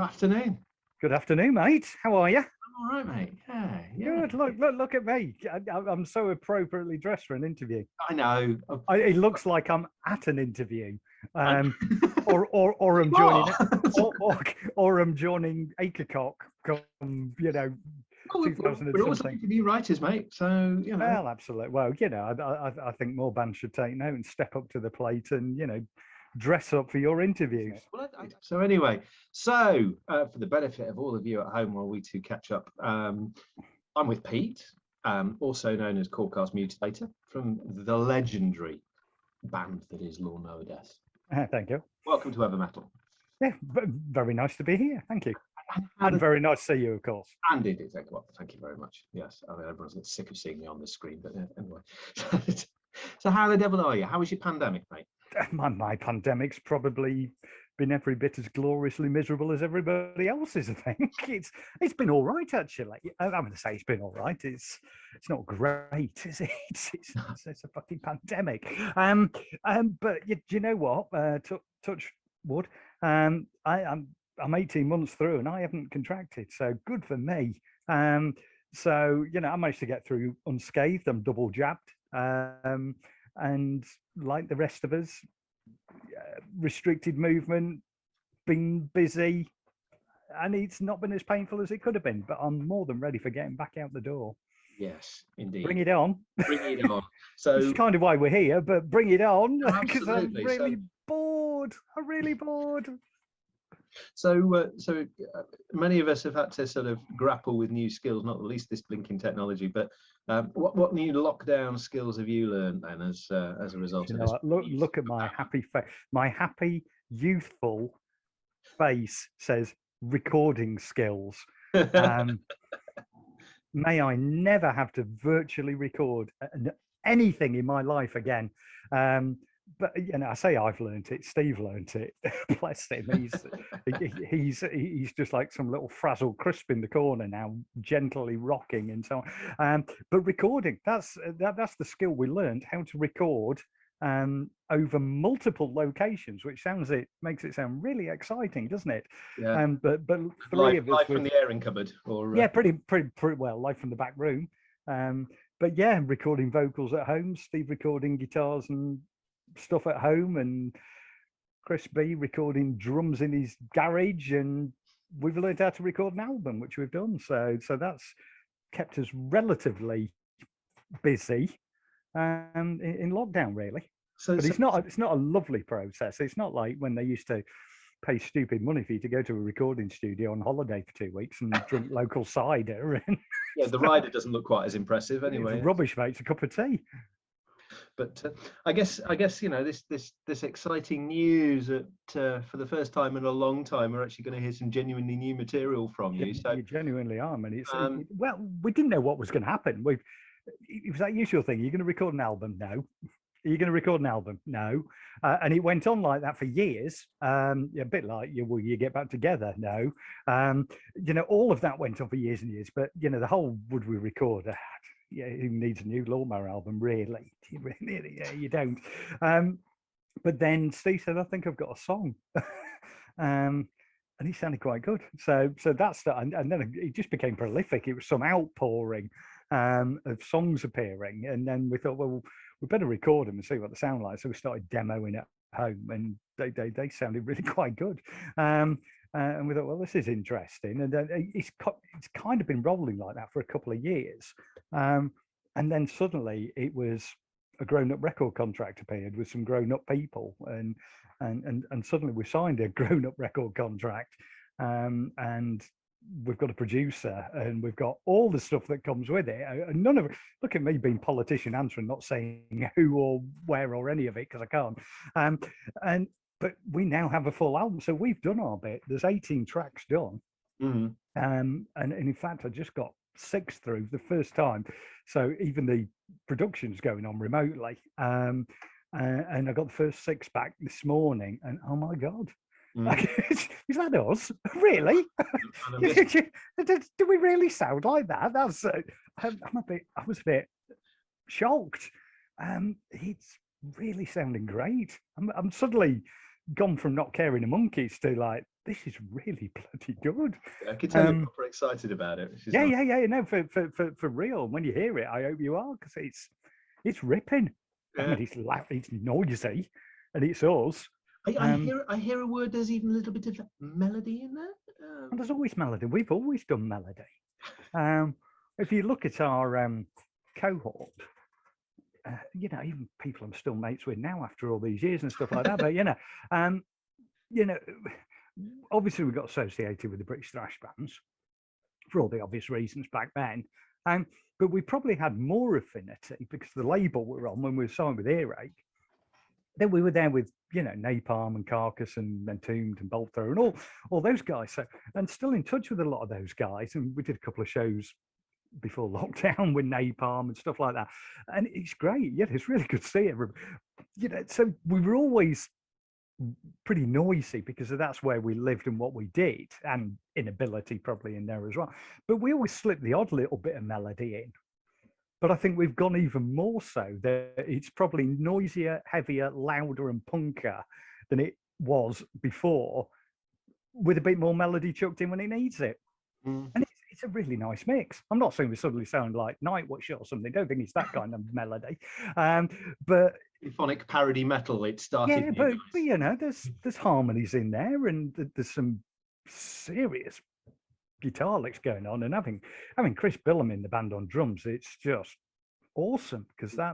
afternoon. Good afternoon, mate. How are you? I'm all right, mate. Yeah. Good. Look at me. I'm so appropriately dressed for an interview. I know. It looks like I'm at an interview, or I'm You joining, are. or I'm joining Acrecock. We're 2000 and also something. interview writers, mate. So Well, absolutely. Well, I think more bands should take note and step up to the plate and dress up for your interviews. Well, so anyway, for the benefit of all of you at home, while we two catch up, I'm with Pete, also known as Corecast Mutilator, from the legendary band that is Lawnmower Deth. Thank you. Welcome to Ever Metal. Yeah, very nice to be here. Thank you. And very nice to see you, of course. And indeed, thank you very much. Yes, I mean, everyone's sick of seeing me on the screen, but anyway. So how the devil are you? How was your pandemic, mate? My pandemic's probably been every bit as gloriously miserable as everybody else's. I think it's been all right, actually. I'm going to say it's been all right. It's not great, is it? It's a fucking pandemic. But you know what? Touch wood. I'm 18 months through and I haven't contracted, so good for me. So I managed to get through unscathed. I'm double jabbed. And like the rest of us, restricted movement, been busy, and it's not been as painful as it could have been, but I'm more than ready for getting back out the door. Yes, indeed. Bring it on. Bring it on. So it's kind of why we're here, but bring it on, because I'm really bored. I'm really bored. So many of us have had to sort of grapple with new skills, not the least this blinking technology. But what new lockdown skills have you learned then as a result of this? Look at my happy face. My happy, youthful face says recording skills. May I never have to virtually record anything in my life again. But I say I've learned it. Steve learned it. Bless him. He's just like some little frazzled crisp in the corner now, gently rocking and so on. But recording, that's the skill we learned, how to record over multiple locations, which makes it sound really exciting, doesn't it? Yeah. But three of us live from the airing cupboard, or yeah, pretty well, live from the back room. But yeah, recording vocals at home, Steve recording guitars and stuff at home, and Chris B recording drums in his garage, and we've learned how to record an album, which we've done. So that's kept us relatively busy in lockdown, really. But it's not a lovely process. It's not like when they used to pay stupid money for you to go to a recording studio on holiday for 2 weeks and drink local cider. And yeah, the rider doesn't look quite as impressive anyway. It's rubbish, mate. It's a cup of tea. But I guess this exciting news that for the first time in a long time we're actually going to hear some genuinely new material from you. So you genuinely are, man. It's well, we didn't know what was going to happen. It was that usual thing. You're going to record an album? No. Are you going to record an album? No. And it went on like that for years. A bit like will you get back together? No. All of that went on for years and years. But the whole would we record? Who needs a new Lawnmower album, really? You don't. But then Steve said, I think I've got a song. And he sounded quite good. So that's that. And then it just became prolific. It was some outpouring of songs appearing. And then we thought, well, we better record them and see what they sound like. So we started demoing at home, and they sounded really quite good. And we thought, well, this is interesting. And it's kind of been rolling like that for a couple of years. And then suddenly it was a grown-up record contract appeared with some grown-up people, and suddenly we signed a grown-up record contract, and we've got a producer, and we've got all the stuff that comes with it. And none of it. Look at me being politician answering, not saying who or where or any of it because I can't. But we now have a full album, so we've done our bit. There's 18 tracks done, and in fact, I just got 6 through the first time. So even the production's going on remotely, and I got the first 6 back this morning, and oh my god. Is that us? Really? Do we really sound like that? That's I was a bit shocked. It's really sounding great. I'm suddenly gone from not caring a monkeys to like this is really bloody good. I can tell you're proper excited about it. Yeah, nice. Yeah. No, for real. When you hear it, I hope you are, because it's ripping. Yeah. I mean, it's noisy, and it's us. I hear a word. There's even a little bit of melody in there. And there's always melody. We've always done melody. If you look at our cohort, even people I'm still mates with now after all these years and stuff like that. But obviously we got associated with the British thrash bands for all the obvious reasons back then. But we probably had more affinity because the label we were on when we were signed with Earache. Then we were there with, Napalm and Carcass and Entombed and Bolt Thrower and all those guys. So, and still in touch with a lot of those guys. And we did a couple of shows before lockdown with Napalm and stuff like that. And it's great. Yeah, it's really good to see everybody. So we were always pretty noisy because that's where we lived and what we did, and inability probably in there as well. But we always slipped the odd little bit of melody in. But I think we've gone even more so that it's probably noisier, heavier, louder and punker than it was before, with a bit more melody chucked in when it needs it. And it's a really nice mix. I'm not saying we suddenly sound like Nightwish or something. I don't think it's that kind of melody. But symphonic parody metal, it started. Yeah, but there's harmonies in there, and there's some serious guitar licks going on, and having Chris Billum in the band on drums, it's just awesome, because I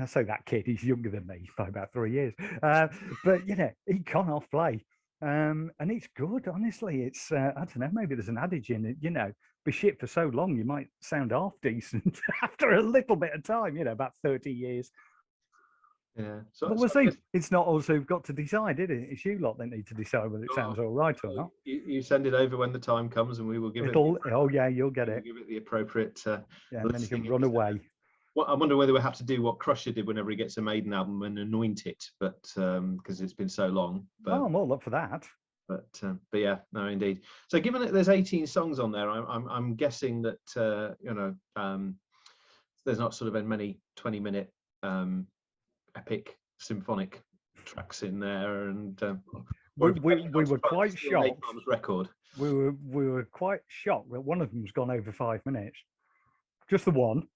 say that kid, he's younger than me by about 3 years, but he can't half play, and it's good. Honestly, it's I don't know, maybe there's an adage in it, be shit for so long you might sound half decent after a little bit of time, about 30 years. Yeah, but we'll see. It's not us who've got to decide, is it? It's you lot that need to decide whether it sounds all right or not. You send it over when the time comes, and we will give it. Oh yeah, you'll get it. Give it the appropriate. And then you can run away. Well, I wonder whether we have to do what Crusher did whenever he gets a Maiden album and anoint it, but because it's been so long. But, I'm all up for that. But yeah, no, indeed. So given that there's 18 songs on there, I'm guessing that there's not sort of many 20-minute epic symphonic tracks in there, and we were quite shocked. Record. We were quite shocked that one of them's gone over 5 minutes. Just the one,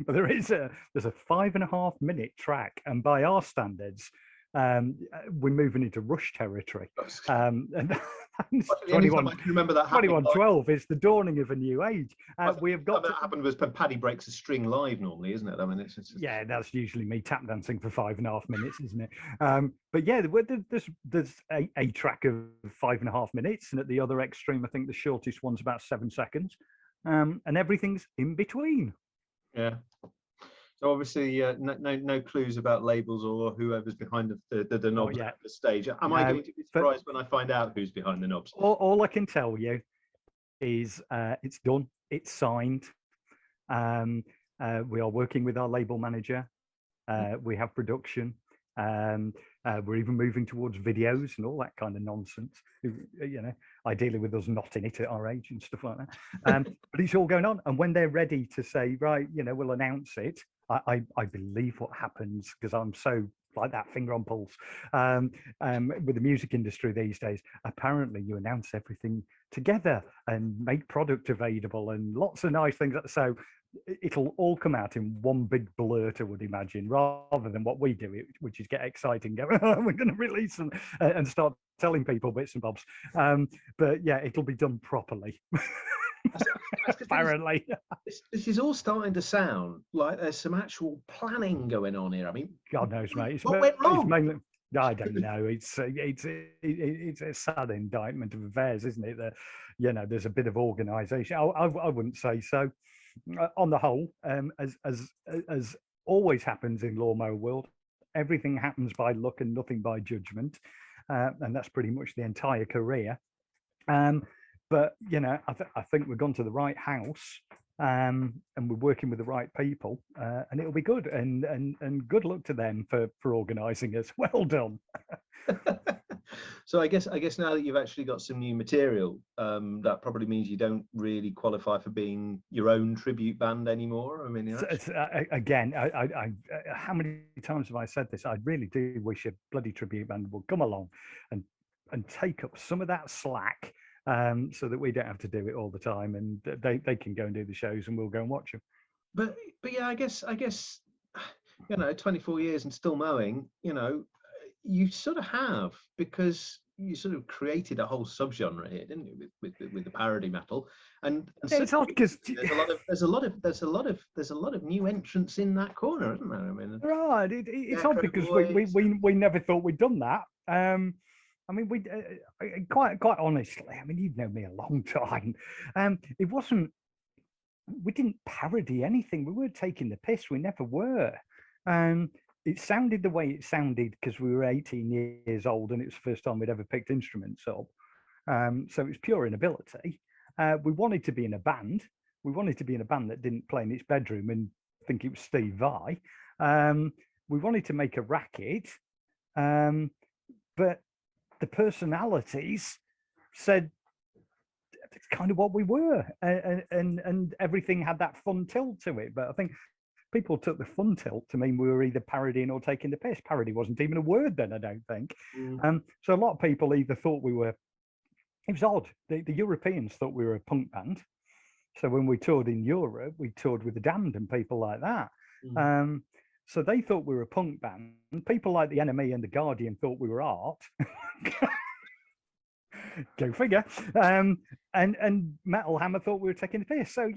but there's a 5.5 minute track, and by our standards, we're moving into Rush territory. And 2112 is the dawning of a new age. We have got that happened was Paddy breaks a string live normally, isn't it? I mean, it's yeah, that's usually me tap dancing for 5.5 minutes, isn't it? But yeah, there's a track of 5.5 minutes, and at the other extreme, I think the shortest one's about 7 seconds, and everything's in between. Yeah. So obviously, no clues about labels or whoever's behind the knobs at the stage. Am I going to be surprised when I find out who's behind the knobs? All I can tell you is it's done. It's signed. We are working with our label manager. We have production. We're even moving towards videos and all that kind of nonsense. Ideally with us not in it at our age and stuff like that. But it's all going on. And when they're ready to say, right, we'll announce it. I believe what happens, because I'm so like that, finger on pulse, with the music industry these days. Apparently you announce everything together and make product available and lots of nice things. So it'll all come out in one big blurt, I would imagine, rather than what we do, which is get excited and go, we're going to release them and start telling people bits and bobs. But yeah, it'll be done properly. Apparently. This is all starting to sound like there's some actual planning going on here. I mean, God knows, mate. What went wrong? Mainly, I don't know. It's a sad indictment of affairs, isn't it? That there's a bit of organisation. I wouldn't say so. On the whole, as always happens in Lawnmower world, everything happens by luck and nothing by judgment, and that's pretty much the entire career. But I think we've gone to the right house, and we're working with the right people, and it'll be good. And good luck to them for organising us. Well done. So I guess now that you've actually got some new material, that probably means you don't really qualify for being your own tribute band anymore. I mean, again, I how many times have I said this? I really do wish a bloody tribute band would come along and and take up some of that slack, so that we don't have to do it all the time, and they can go and do the shows, and we'll go and watch them. But yeah, I guess 24 years and still mowing, you sort of have, because you sort of created a whole subgenre here, didn't you, with the parody metal, and it's odd because there's a lot of new entrants in that corner, isn't there? I mean, right, it's odd because we never thought we'd done that. I mean, we quite honestly, I mean, you've known me a long time. It wasn't. We didn't parody anything. We weren't taking the piss. We never were. It sounded the way it sounded because we were 18 years old and it was the first time we'd ever picked instruments up. So it was pure inability. We wanted to be in a band. We wanted to be in a band that didn't play in its bedroom and think it was Steve Vai. We wanted to make a racket, but the personalities said it's kind of what we were, and everything had that fun tilt to it. But I think people took the fun tilt to mean we were either parodying or taking the piss. Parody wasn't even a word then, I don't think. So a lot of people either thought we were. It was odd. The Europeans thought we were a punk band. So when we toured in Europe, we toured with the Damned and people like that. So they thought we were a punk band. People like the NME and the Guardian thought we were art. Go figure. And Metal Hammer thought we were taking the piss. So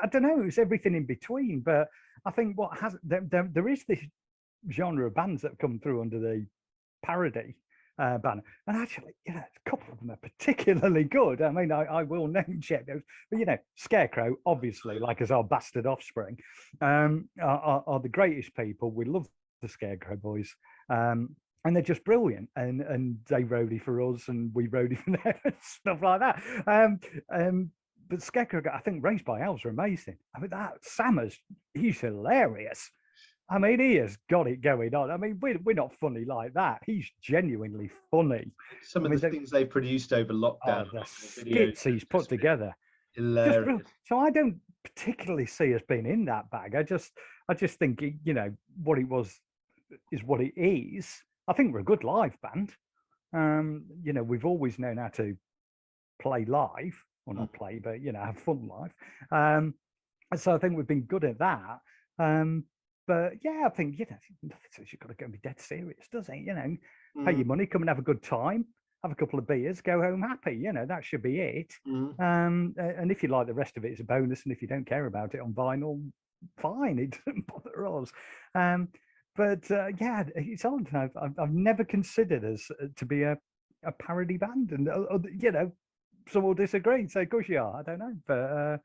I don't know. It was everything in between. But I think there is this genre of bands that have come through under the parody banner, and actually, a couple of them are particularly good. I mean, I will name check those, but Scarecrow, obviously, like as our bastard offspring, are the greatest people. We love the Scarecrow boys. And they're just brilliant, and they roadie for us, and we roadie for them, and stuff like that. But Scarecrow, I think Raised by Elves are amazing. I mean, that Sammers, he's hilarious. I mean, he has got it going on. I mean, we're not funny like that. He's genuinely funny. Some of the things they produced over lockdown, the skits he's put together, hilarious. So I don't particularly see us being in that bag. I just think what it was is what it is. I think we're a good live band. We've always known how to play live, or not play, but have fun live. So I think we've been good at that. But yeah, I think nothing says you've got to go and be dead serious, does it? Pay your money, come and have a good time, have a couple of beers, go home happy. That should be it. And if you like the rest of it, it's a bonus. And if you don't care about it on vinyl, fine, it doesn't bother us. But yeah, it's odd. I've never considered us to be a parody band, and some will disagree. So of course you are. I don't know, but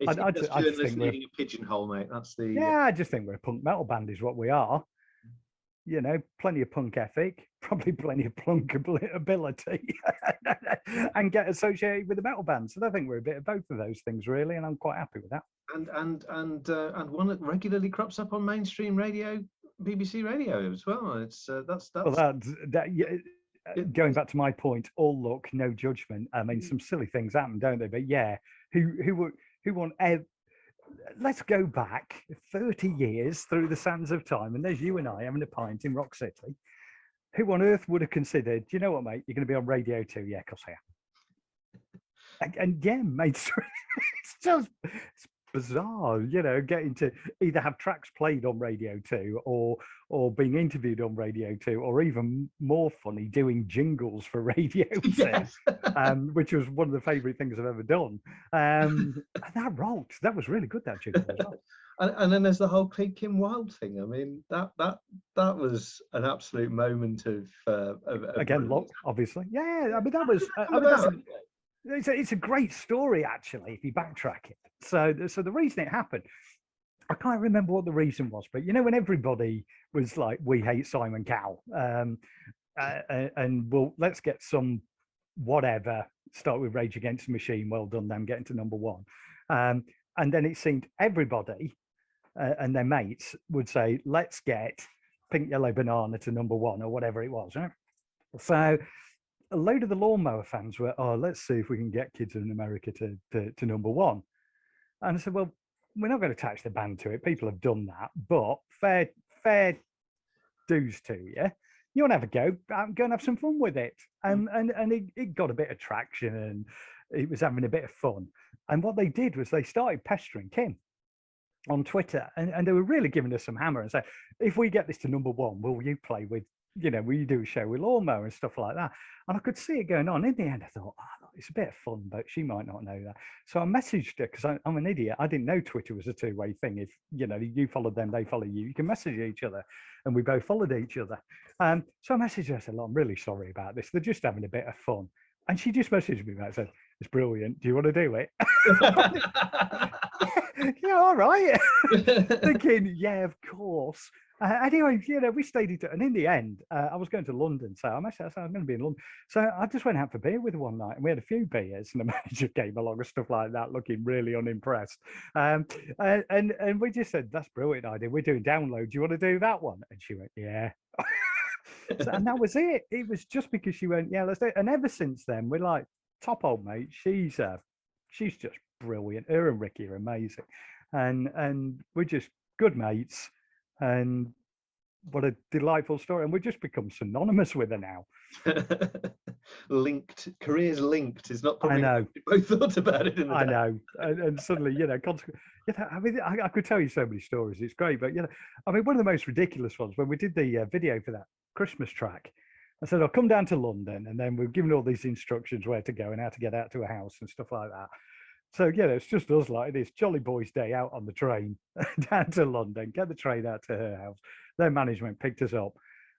I just think we're a pigeonhole, mate. That's the I just think we're a punk metal band, is what we are. Plenty of punk ethic, probably plenty of punk ability, and get associated with the metal band. So I think we're a bit of both of those things, really, and I'm quite happy with that. And one that regularly crops up on mainstream radio. BBC Radio as well. It's that's well, going back to my point. All luck, no judgment. I mean, some silly things happen, don't they? But yeah, who want? Let's go back 30 years through the sands of time, and there's you and I having a pint in Rock City. Who on earth would have considered? You know what, mate? You're going to be on Radio 2. Yeah, of course I am. And yeah, mate, it's just bizarre, getting to either have tracks played on Radio 2 or being interviewed on Radio 2, or even more funny, doing jingles for Radio 2, yes. Which was one of the favourite things I've ever done. And that rocked. That was really good, that jingle as well. And then there's the whole Kim Wilde thing. I mean, that was an absolute moment of again, luck, obviously. Yeah, I mean, that was. It's a great story, actually, if you backtrack it. So the reason it happened, I can't remember what the reason was, but when everybody was like, "We hate Simon Cowell," and well, let's get some whatever. Start with Rage Against the Machine. Well done, them getting to number one. And then it seemed everybody and their mates would say, "Let's get Pink Yellow Banana to number one," or whatever it was. Right? So a load of the Lawnmower fans were, let's see if we can get Kids in America to number one. And I said, well, we're not going to attach the band to it. People have done that, but fair dues to you. You want to have a go and have some fun with it. And it got a bit of traction, and it was having a bit of fun. And what they did was they started pestering Kim on Twitter, and they were really giving us some hammer and say, if we get this to #1, will you play with, will you do a show with Lawnmower and stuff like that? And I could see it going on. In the end, I thought, it's a bit of fun, but she might not know that. So I messaged her, because I'm an idiot. I didn't know Twitter was a two-way thing. If, you followed them, they follow you. You can message each other, and we both followed each other. So I messaged her, I said, I'm really sorry about this. They're just having a bit of fun. And she just messaged me back and said, it's brilliant. Do you want to do it? Yeah, all right. Thinking, yeah, of course. Anyway, we stayed in, and in the end, I was going to London, so I said I'm going to be in London. So I just went out for beer with her one night, and we had a few beers, and the manager came along and stuff like that, looking really unimpressed. And we just said, that's a brilliant idea. We're doing Download. Do you want to do that one? And she went, yeah. And that was it. It was just because she went, yeah, let's do it. And ever since then, we're like top old mate. She's just brilliant. Her and Ricky are amazing, and we're just good mates. And what a delightful story. And we've just become synonymous with her now. Linked, careers linked is not probably. I know. We both thought about it. I know. And suddenly, I mean, I could tell you so many stories. It's great, but I mean, one of the most ridiculous ones, when we did the video for that Christmas track, I said, I'll come down to London, and then we've given all these instructions where to go and how to get out to a house and stuff like that. So, it's just us like this jolly boys day out on the train down to London, get the train out to her house. Their management picked us up,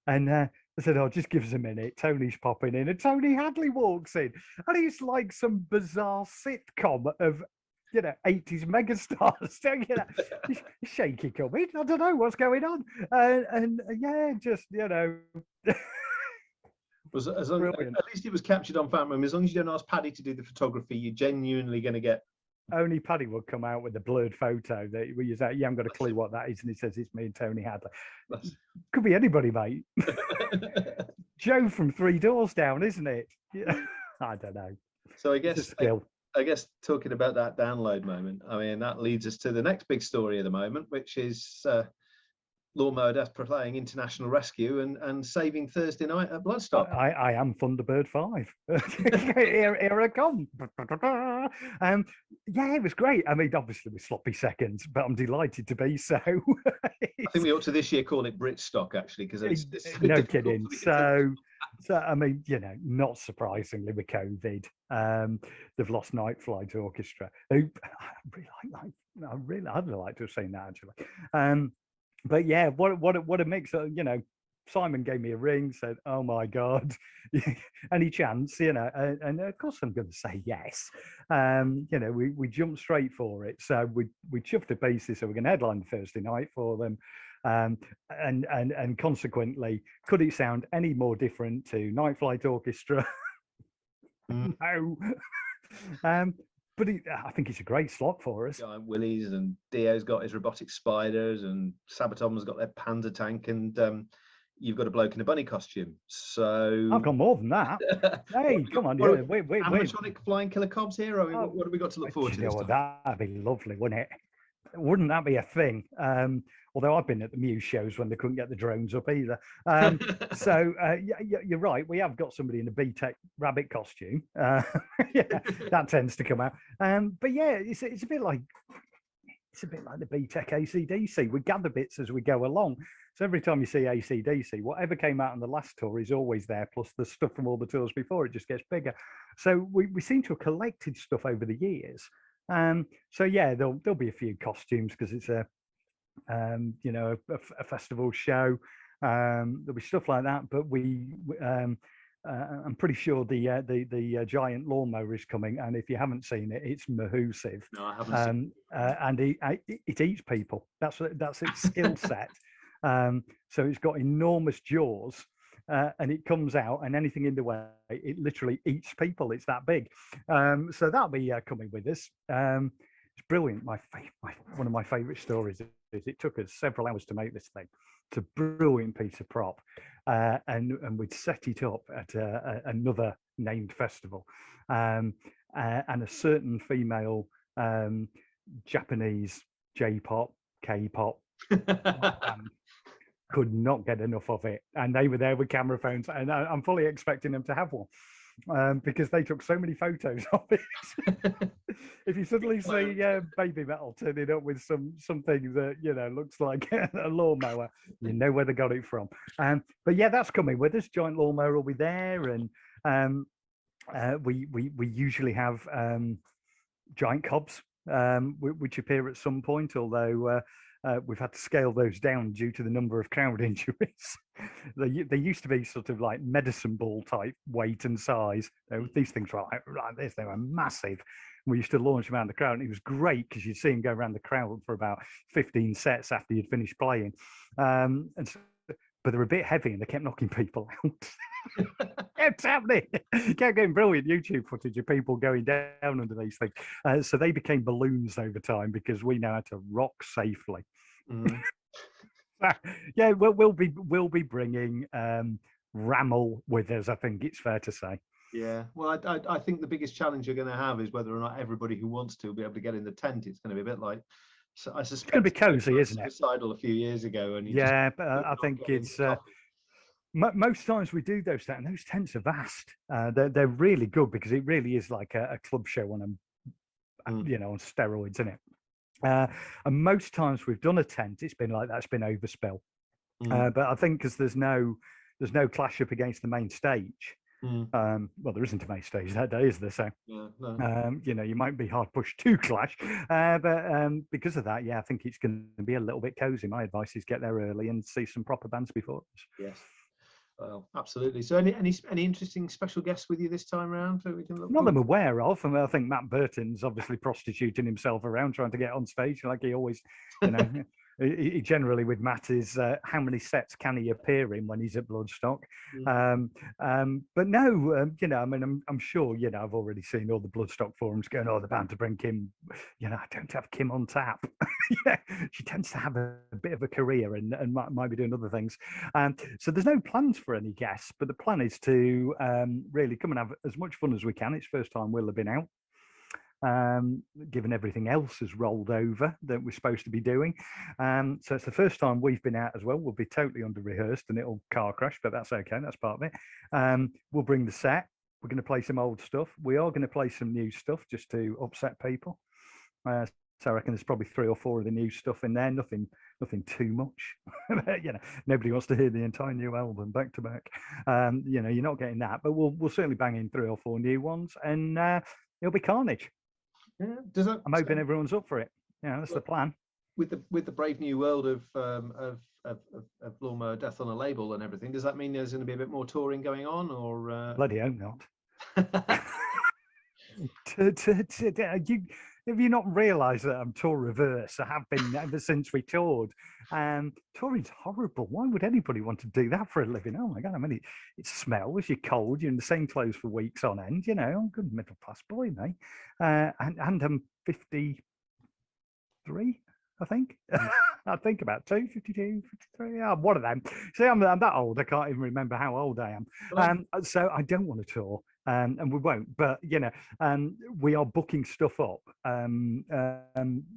and I said, just give us a minute. Tony's popping in, and Tony Hadley walks in, and he's like some bizarre sitcom of 80s megastars. He's shaky coming. I don't know what's going on. And just, at least it was captured on camera. As long as you don't ask Paddy to do the photography, you're genuinely going to get. Only Paddy will come out with a blurred photo that we use. You haven't got a clue what that is, and he says it's me and Tony Hadley. Could be anybody, mate. Joe from Three Doors Down, isn't it? I don't know. So I guess talking about that download moment, I mean, that leads us to the next big story of the moment, which is Lawnmower Deth playing international rescue and saving Thursday night at Bloodstock. I am Thunderbird 5. here I come. It was great. I mean, obviously with sloppy seconds, but I'm delighted to be so. I think we ought to this year call it Britstock, actually, because it's no kidding. So I mean, not surprisingly with COVID, they've lost Night Flight Orchestra. I'd like to have seen that actually. But yeah, what a mix. Simon gave me a ring, said, "Oh my God, any chance?" And of course I'm going to say yes. We jumped straight for it. So we chuffed to pieces. So we're going to headline Thursday night for them, and consequently, could it sound any more different to Night Flight Orchestra? No. But I think it's a great slot for us. Giant Willies, and Dio's got his robotic spiders, and Sabaton's got their Panzer tank, and you've got a bloke in a bunny costume. So I've got more than that. Hey, come on, animatronic flying killer cobs here. I mean, what have we got to look forward to this time? That'd be lovely, wouldn't it? Wouldn't that be a thing? Although I've been at the Muse shows when they couldn't get the drones up either. So you're right. We have got somebody in a B-Tech rabbit costume. That tends to come out. But yeah, it's a bit like the B-Tech AC/DC. We gather bits as we go along. So every time you see AC/DC, whatever came out on the last tour is always there. Plus the stuff from all the tours before, it just gets bigger. So we seem to have collected stuff over the years. So yeah, there'll be a few costumes because it's a festival show. There'll be stuff like that, but I'm pretty sure the giant lawnmower is coming, and if you haven't seen it, it's mahoosive. No, I haven't seen it. And it eats people. That's its skill set. So it's got enormous jaws. And it comes out, and anything in the way, it literally eats people. It's that big. So that'll be coming with us. It's brilliant. One of my favourite stories is it took us several hours to make this thing. It's a brilliant piece of prop, and we'd set it up at another named festival, and a certain female Japanese J-pop, K-pop could not get enough of it, and they were there with camera phones, and I'm fully expecting them to have one. Because they took so many photos of it. If you suddenly see Baby Metal turning up with something that looks like a lawnmower, you know where they got it from. But yeah, that's coming with us. Giant Lawnmower will be there, and we usually have giant cobs, which appear at some point, although we've had to scale those down due to the number of crowd injuries. They used to be sort of like medicine ball type weight and size. These things were like this. They were massive. We used to launch them around the crowd, and it was great because you'd see them go around the crowd for about 15 sets after you'd finished playing. But they're a bit heavy, and they kept knocking people out. It's happening. You kept getting brilliant YouTube footage of people going down under these things. So they became balloons over time because we know how to rock safely. Mm. Yeah, we'll be bringing Rammel with us. I think it's fair to say. Yeah, well, I think the biggest challenge you're going to have is whether or not everybody who wants to will be able to get in the tent. It's going to be a bit like. So I suspect it's going to be cozy, isn't it? Suicidal a few years ago, and yeah, but I think it's most times we do those tents, and those tents are vast. They're really good because it really is like a club show on on steroids, isn't it? And most times we've done a tent, it's been like that's been overspill. But I think because there's no clash up against the main stage. Well, there isn't a main stage that day, is there? So, yeah, no. You might be hard pushed to clash, but because of that, yeah, I think it's going to be a little bit cozy. My advice is get there early and see some proper bands before us. Yes, well, absolutely. So, any interesting special guests with you this time around? So we can look not that I'm aware of. I mean, I think Matt Burton's obviously prostituting himself around trying to get on stage, like he always, He generally with Matt is how many sets can he appear in when he's at Bloodstock? But no, I mean, I'm sure, I've already seen all the Bloodstock forums going, oh, the band to bring Kim, I don't have Kim on tap. She tends to have a bit of a career and might be doing other things. So there's no plans for any guests, but the plan is to really come and have as much fun as we can. It's first time we'll have been out. Given everything else has rolled over that we're supposed to be doing. So it's the first time we've been out as well. We'll be totally under-rehearsed and it'll car crash, but that's okay. That's part of it. We'll bring the set. We're going to play some old stuff. We are going to play some new stuff just to upset people. So I reckon there's probably 3 or 4 of the new stuff in there. Nothing too much. Nobody wants to hear the entire new album back to back. You're not getting that, but we'll certainly bang in 3 or 4 new ones, and it'll be carnage. Yeah, I'm hoping everyone's up for it. That's the plan. With the brave new world of Lawnmower Deth on a label and everything, does that mean there's going to be a bit more touring going on, or bloody hope not? Have you not realised that I'm tour reverse? I have been ever since we toured. Touring's horrible. Why would anybody want to do that for a living? Oh my God, I mean, it smells, you're cold, you're in the same clothes for weeks on end, I'm a good middle class boy, mate. And I'm 53, I think. I think about 52, 53. One of them. See, I'm that old. I can't even remember how old I am. So I don't want to tour, and we won't. But we are booking stuff up.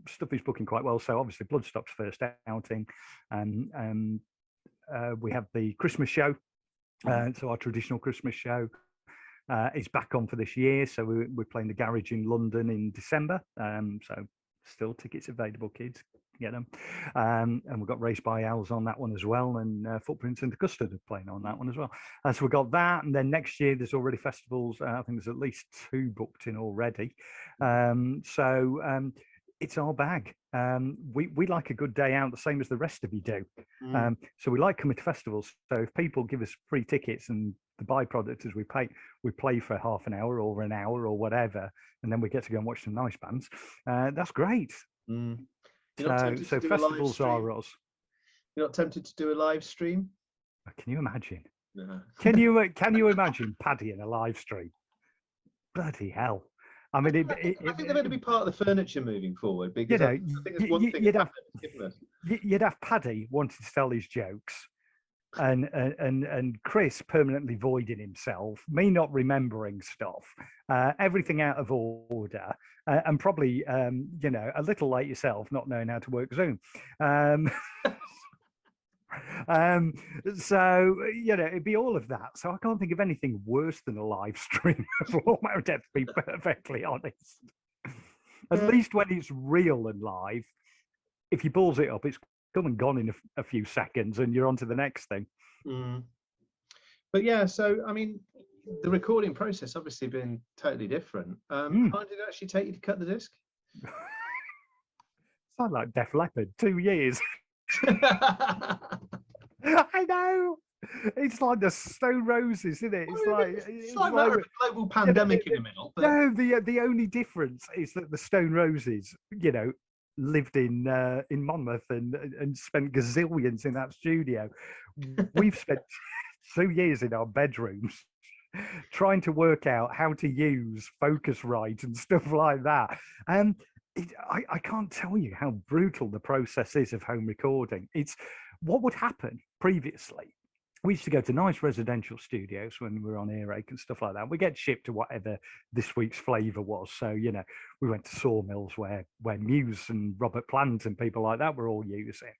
Stuff is booking quite well. So obviously, Bloodstock's first outing, and we have the Christmas show. So our traditional Christmas show is back on for this year. So we're playing the Garage in London in December. So still tickets available, kids. Get them. And we've got Race by Owls on that one as well, and Footprints into Custard are playing on that one as well. So we've got that, and then next year there's already festivals. I think there's at least 2 booked in already. So it's our bag. We like a good day out, the same as the rest of you do. So we like coming to festivals. So if people give us free tickets, and the byproduct is we play for half an hour or an hour or whatever, and then we get to go and watch some nice bands. That's great. So festivals are us. You're not tempted to do a live stream? Can you imagine? No. Can you imagine Paddy in a live stream? Bloody hell! I mean, I think they're going to be part of the furniture moving forward, because I think it's one thing you'd have Paddy wanting to tell his jokes, and Chris permanently voiding himself, me not remembering stuff, everything out of order, and probably a little like yourself not knowing how to work Zoom. So, it'd be all of that. So I can't think of anything worse than a live stream of Lawnmower Deth, to be perfectly honest. At least when it's real and live, if you balls it up, it's come and gone in a few seconds and you're on to the next thing. But yeah, so I mean, the recording process obviously been totally different. How long did it actually take you to cut the disc? Sound like Def Leppard, 2 years. I know. It's like the Stone Roses, isn't it? It's like a global pandemic in the middle. But... No, the only difference is that the Stone Roses, lived in Monmouth and spent gazillions in that studio. We've spent 2 years in our bedrooms trying to work out how to use Focusrite and stuff like that. And I can't tell you how brutal the process is of home recording. It's what would happen previously. We used to go to nice residential studios when we were on earache and stuff like that. We get shipped to whatever this week's flavour was. So, we went to Sawmills where Muse and Robert Plant and people like that were all using.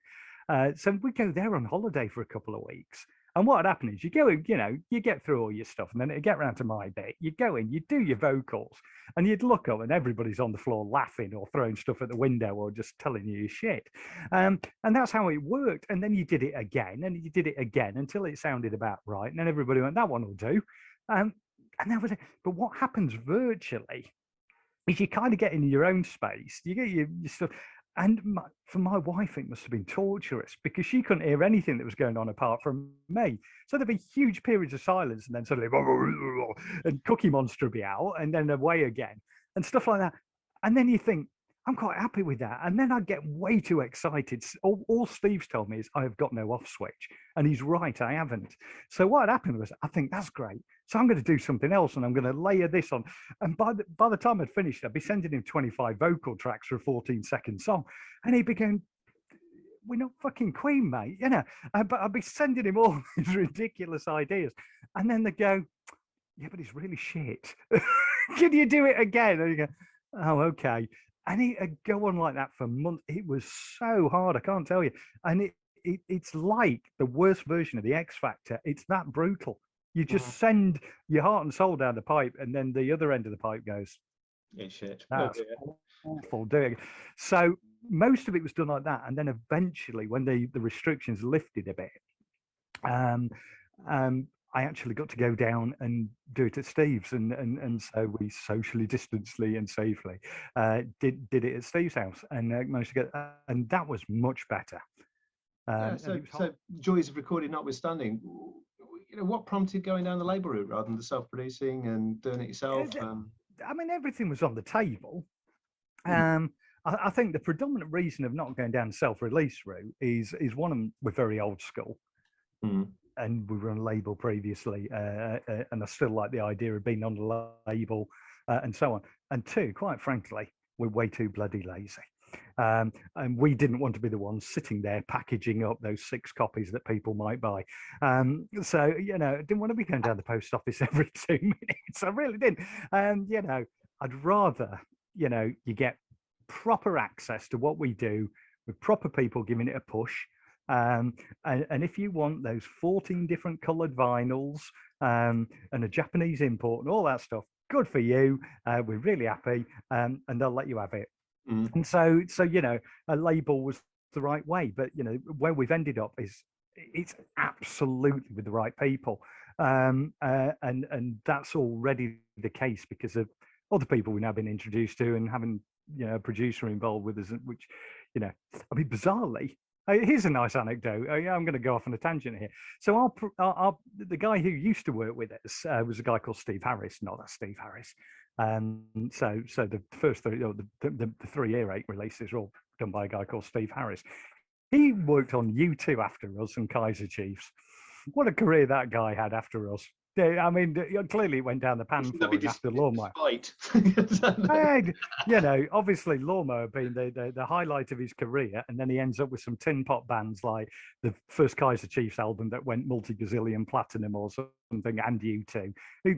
So we go there on holiday for a couple of weeks. And what would happen is you go in, you get through all your stuff, and then it'd get round to my bit. You go in, you do your vocals, and you'd look up, and everybody's on the floor laughing or throwing stuff at the window or just telling you shit. And that's how it worked. And then you did it again, and you did it again until it sounded about right. And then everybody went, that one will do. And that was it. But what happens virtually is you kind of get in your own space. You get your stuff. And for my wife, it must have been torturous because she couldn't hear anything that was going on apart from me. So there'd be huge periods of silence and then suddenly, and Cookie Monster would be out and then away again and stuff like that. And then you think, I'm quite happy with that. And then I'd get way too excited. All Steve's told me is I have got no off switch. And he's right, I haven't. So what had happened was, I think that's great. So I'm going to do something else and I'm going to layer this on. And by the time I'd finished, I'd be sending him 25 vocal tracks for a 14-second song. And he became, we're not fucking Queen, mate. But I'd be sending him all these ridiculous ideas. And then they'd go, yeah, but it's really shit. Can you do it again? And you go, oh, okay. And it'd go on like that for months. It was so hard, I can't tell you. And it's like the worst version of the X Factor. It's that brutal. You just send your heart and soul down the pipe, and then the other end of the pipe goes, it's shit. That's awful doing. So most of it was done like that. And then eventually, when the restrictions lifted a bit, I actually got to go down and do it at Steve's, and so we socially distancedly and safely did it at Steve's house, and managed to get, and that was much better. So joys of recording notwithstanding, what prompted going down the label route rather than the self-producing and doing it yourself? I mean, everything was on the table. I think the predominant reason of not going down the self-release route is one, we're very old school. And we were on a label previously, and I still like the idea of being on the label and so on. And two, quite frankly, we're way too bloody lazy. And we didn't want to be the ones sitting there packaging up those 6 copies that people might buy. So, I didn't want to be going down the post office every 2 minutes. I really didn't. And, I'd rather, you get proper access to what we do with proper people giving it a push. And if you want those 14 different coloured vinyls and a Japanese import and all that stuff, good for you. We're really happy, and they'll let you have it. And so a label was the right way. But where we've ended up is it's absolutely with the right people, and that's already the case because of other people we've now been introduced to and having a producer involved with us, which I mean, bizarrely. Here's a nice anecdote. I'm going to go off on a tangent here. So the guy who used to work with us was a guy called Steve Harris, not that Steve Harris. So the first 3, the 3 earache releases are all done by a guy called Steve Harris. He worked on U2 after us and Kaiser Chiefs. What a career that guy had after us. I mean, clearly it went down the pan for him after Lawnmower. Obviously Lawnmower being the highlight of his career, and then he ends up with some tin pot bands like the first Kaiser Chiefs album that went multi-gazillion platinum or something, and U2.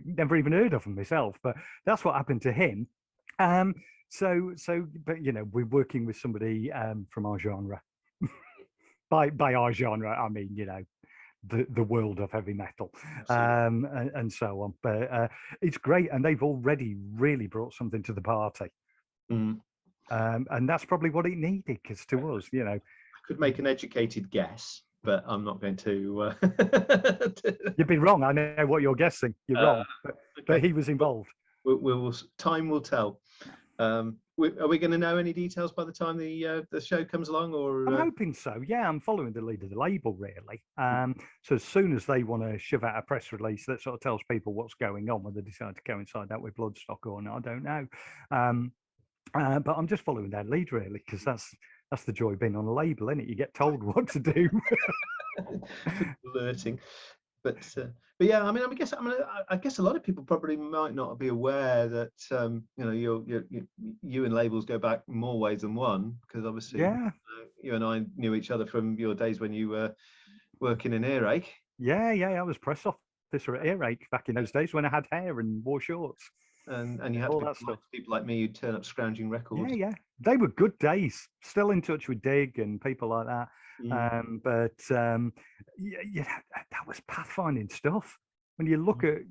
Never even heard of him myself, but that's what happened to him. But we're working with somebody from our genre. by our genre, I mean, the world of heavy metal, and so on. But it's great, and they've already really brought something to the party. And that's probably what it needed, because to us, I could make an educated guess, but I'm not going to. You'd be wrong. I know what you're guessing. You're wrong, but he was involved. Time will tell. Are we going to know any details by the time the show comes along? Or I'm hoping so. Yeah, I'm following the lead of the label, really. So as soon as they want to shove out a press release that sort of tells people what's going on, whether they decide to coincide that with Bloodstock or not, I don't know. But I'm just following their lead, really, because that's the joy of being on a label, isn't it? You get told what to do. Alerting. But yeah, I mean, I guess a lot of people probably might not be aware that you and labels go back more ways than one, because obviously you and I knew each other from your days when you were working in Earache. Yeah, I was press officer at Earache back in those days when I had hair and wore shorts. And you had all to that stuff. People like me who'd turn up scrounging records. Yeah, they were good days. Still in touch with Dig and people like that. But that was pathfinding stuff. When you look at,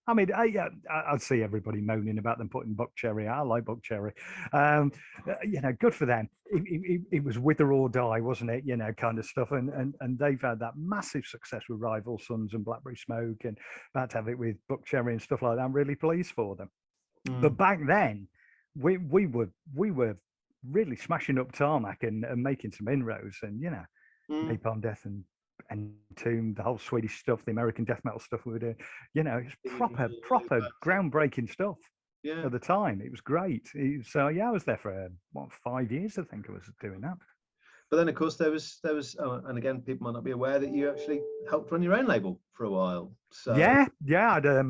I mean, I'd see everybody moaning about them putting Buck Cherry. I like Buck Cherry. Good for them. It was wither or die, wasn't it? Kind of stuff. And they've had that massive success with Rival Sons and Blackberry Smoke, and about to have it with Buck Cherry and stuff like that. I'm really pleased for them. But back then, we were really smashing up tarmac and making some inroads, and Napalm Death and Entomb, the whole Swedish stuff, the American death metal stuff we were doing. It's proper groundbreaking stuff. At the time, it was great. So I was there for 5 years, I think I was doing that. But then, of course, there was, and again, people might not be aware that you actually helped run your own label for a while. So I had a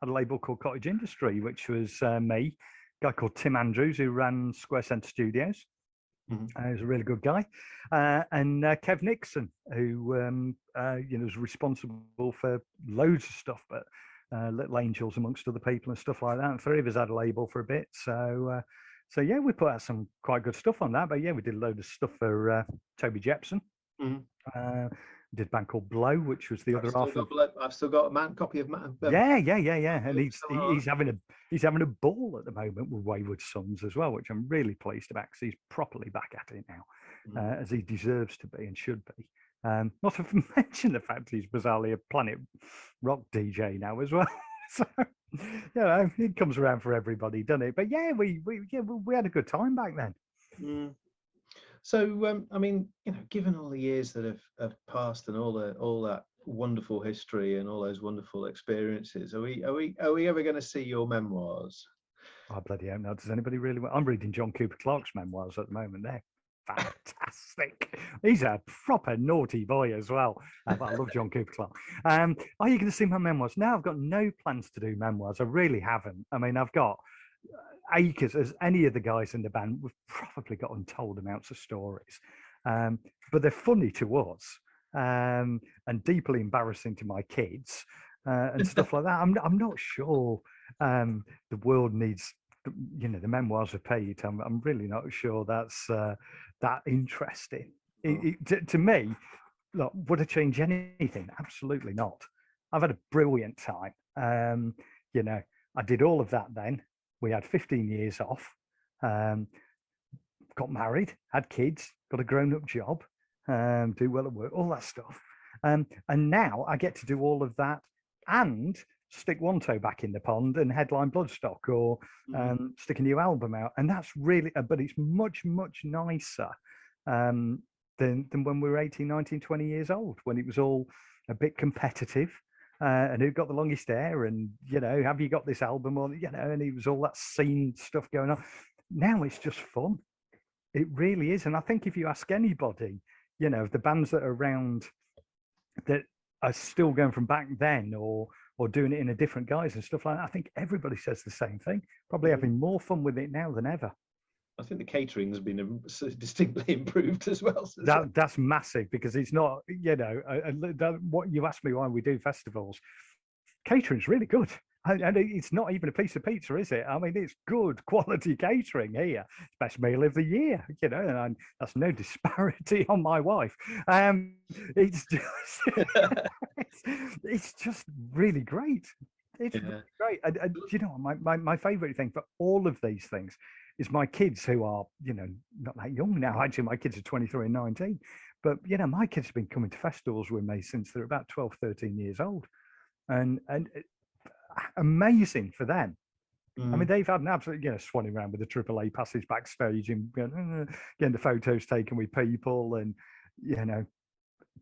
label called Cottage Industry, which was me, a guy called Tim Andrews, who ran Square Centre Studios. He was a really good guy, and Kev Nixon, who was responsible for loads of stuff, but Little Angels amongst other people and stuff like that. And three of us had a label for a bit, so yeah, we put out some quite good stuff on that. But yeah, we did a load of stuff for Toby Jepson. We did a band called Blow, which was the other half of. I've still got a copy of Man. Yeah. And he's having a ball at the moment with Wayward Sons as well, which I'm really pleased about, because he's properly back at it now, as he deserves to be and should be. Not to mention the fact he's bizarrely a Planet Rock DJ now as well. So it comes around for everybody, doesn't it? But yeah, we had a good time back then. So I mean, given all the years that have passed and all that wonderful history and all those wonderful experiences, are we ever going to see your memoirs? I bloody hell no. Does anybody really want? I'm reading John Cooper Clarke's memoirs at the moment. They're fantastic. He's a proper naughty boy as well. But I love John Cooper Clarke. Are you going to see my memoirs? No, I've got no plans to do memoirs. I really haven't. I mean, I've got acres, as any of the guys in the band. We've probably got untold amounts of stories, but they're funny to us, and deeply embarrassing to my kids, and stuff like that. I'm not sure the world needs, the memoirs of Pete. I'm really not sure that's that interesting. To me, look, would it change anything? Absolutely not. I've had a brilliant time. I did all of that then. We had 15 years off, got married, had kids, got a grown-up job, do well at work, all that stuff. And now I get to do all of that and stick one toe back in the pond and headline Bloodstock, or stick a new album out. And that's really, but it's much, much nicer than when we were 18, 19, 20 years old, when it was all a bit competitive. And who got the longest hair, and have you got this album, or and it was all that scene stuff going on. Now it's just fun. It really is. And I think if you ask anybody, the bands that are around that are still going from back then, or doing it in a different guise and stuff like that, I think everybody says the same thing. Probably having more fun with it now than ever. I think the catering has been distinctly improved as well. That's massive, because it's not, what you asked me why we do festivals. Catering's really good. And it's not even a piece of pizza, is it? I mean, it's good quality catering here. It's best meal of the year, you know, and that's no disparity on my wife. It's just, it's just really great. It's really great. And you know, my favorite thing for all of these things is my kids, who are, you know, not that young now. Actually, my kids are 23 and 19. But, you know, my kids have been coming to festivals with me since they're about 12, 13 years old. And amazing for them. I mean, they've had an absolute, you know, swanning around with the AAA passes backstage and getting the photos taken with people, and, you know,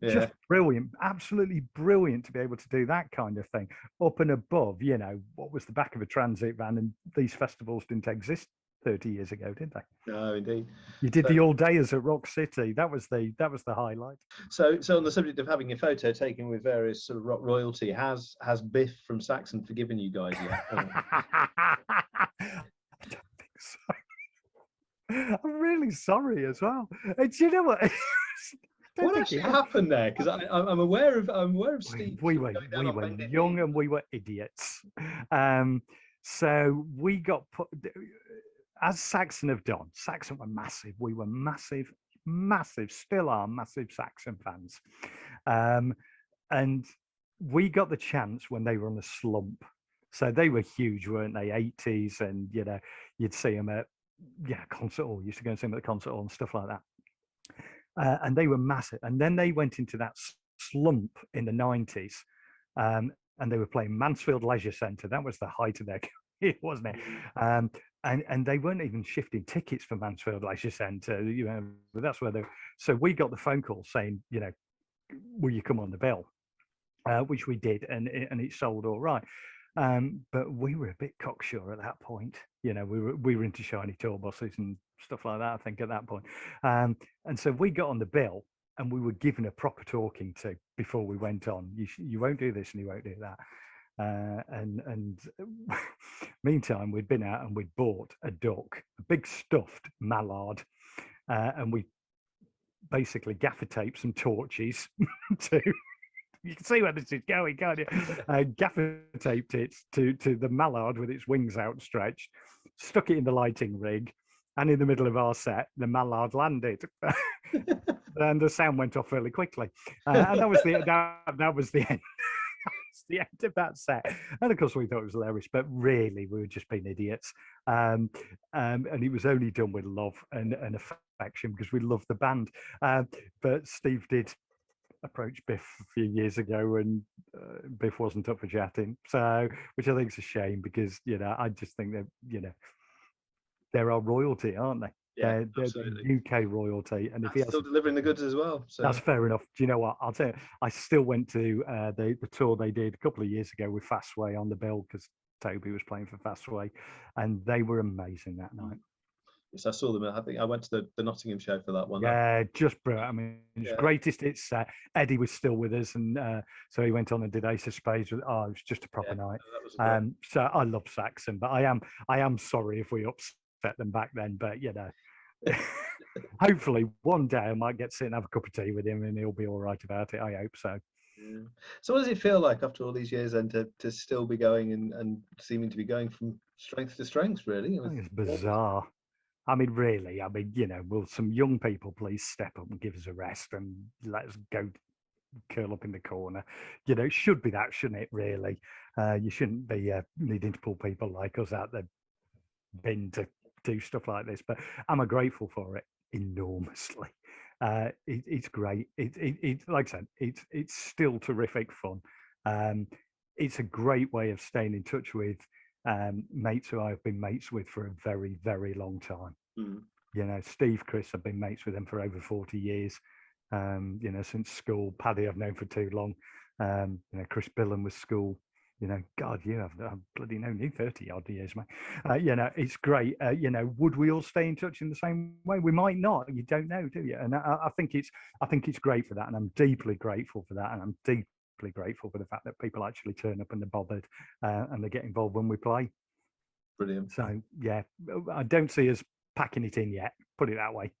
just brilliant, absolutely brilliant to be able to do that kind of thing up and above, you know, what was the back of a transit van, and these festivals didn't exist 30 years ago, did they? No, indeed. You did the all-dayers at Rock City. That was the highlight. So on the subject of having a photo taken with various sort of rock royalty, has Biff from Saxon forgiven you guys yet? I don't think so. I'm really sorry as well. And do you know what? What actually happened there? Because I'm aware of Steve. We were young and we were idiots. So we got put, as Saxon have done. Saxon were massive. We were massive, still are massive Saxon fans. And we got the chance when they were on a slump. So they were huge, weren't they? 80s, and, you know, you'd see them at concert hall. Used to go and see them at the concert hall and stuff like that. And they were massive. And then they went into that slump in the 90s, and they were playing Mansfield Leisure Centre. That was the height of their career, wasn't it? And they weren't even shifting tickets for Mansfield Leisure Centre. You know, that's where they. So we got the phone call saying, you know, will you come on the bill? Which we did, and it sold all right. But we were a bit cocksure at that point. You know, we were into shiny tour buses and stuff like that, I think, at that point. And so we got on the bill, and we were given a proper talking to before we went on. You won't do this and you won't do that. And meantime, we'd been out and we'd bought a duck, a big stuffed mallard, and we basically gaffer taped some torches to. You can see where this is going, can't you? Gaffer taped it to the mallard with its wings outstretched, stuck it in the lighting rig, and in the middle of our set, the mallard landed. And the sound went off really quickly. And that was the end. That's the end of that set. And of course, we thought it was hilarious, but really, we were just being idiots. And it was only done with love and affection because we loved the band. But Steve did approach Biff a few years ago, and Biff wasn't up for chatting, so, which I think is a shame, because, you know, I just think that, you know, they're our royalty, aren't they? Yeah, they're the UK royalty, and if he still delivering the goods as well, so that's fair enough. Do you know what, I'll tell you, I still went to the tour they did a couple of years ago with Fastway on the bill, because Toby was playing for Fastway, and they were amazing that night. Yes, I saw them. I think I went to the Nottingham show for that one. Yeah, just brilliant. I mean, it's greatest. It's Eddie was still with us, and so he went on and did Ace of Spades. It was just a proper night. So I love Saxon, but I am sorry if we upset them back then. But, you know, hopefully one day I might get to sit and have a cup of tea with him, and he'll be all right about it. I hope so. Yeah. So what does it feel like after all these years, and to still be going and seeming to be going from strength to strength, really? I think it's bizarre. I mean, really, you know, will some young people please step up and give us a rest and let us go curl up in the corner? You know, it should be that, shouldn't it, really? You shouldn't be needing to pull people like us out the bin to do stuff like this, but I'm grateful for it enormously. It's great. It like I said, it's still terrific fun. It's a great way of staying in touch with mates who I've been mates with for a very, very long time. You know, Steve, Chris, I've been mates with them for over 40 years. You know, since school. Paddy I've known for too long. You know, Chris Billen was school. You know, God, I've bloody known you 30 odd years, mate. You know, it's great. You know, would we all stay in touch in the same way? We might not. You don't know, do you? And I think it's great for that, and I'm deeply grateful for that, and I'm deeply grateful for the fact that people actually turn up and they're bothered, and they get involved when we play. Brilliant. So yeah, I don't see us packing it in yet, put it that way.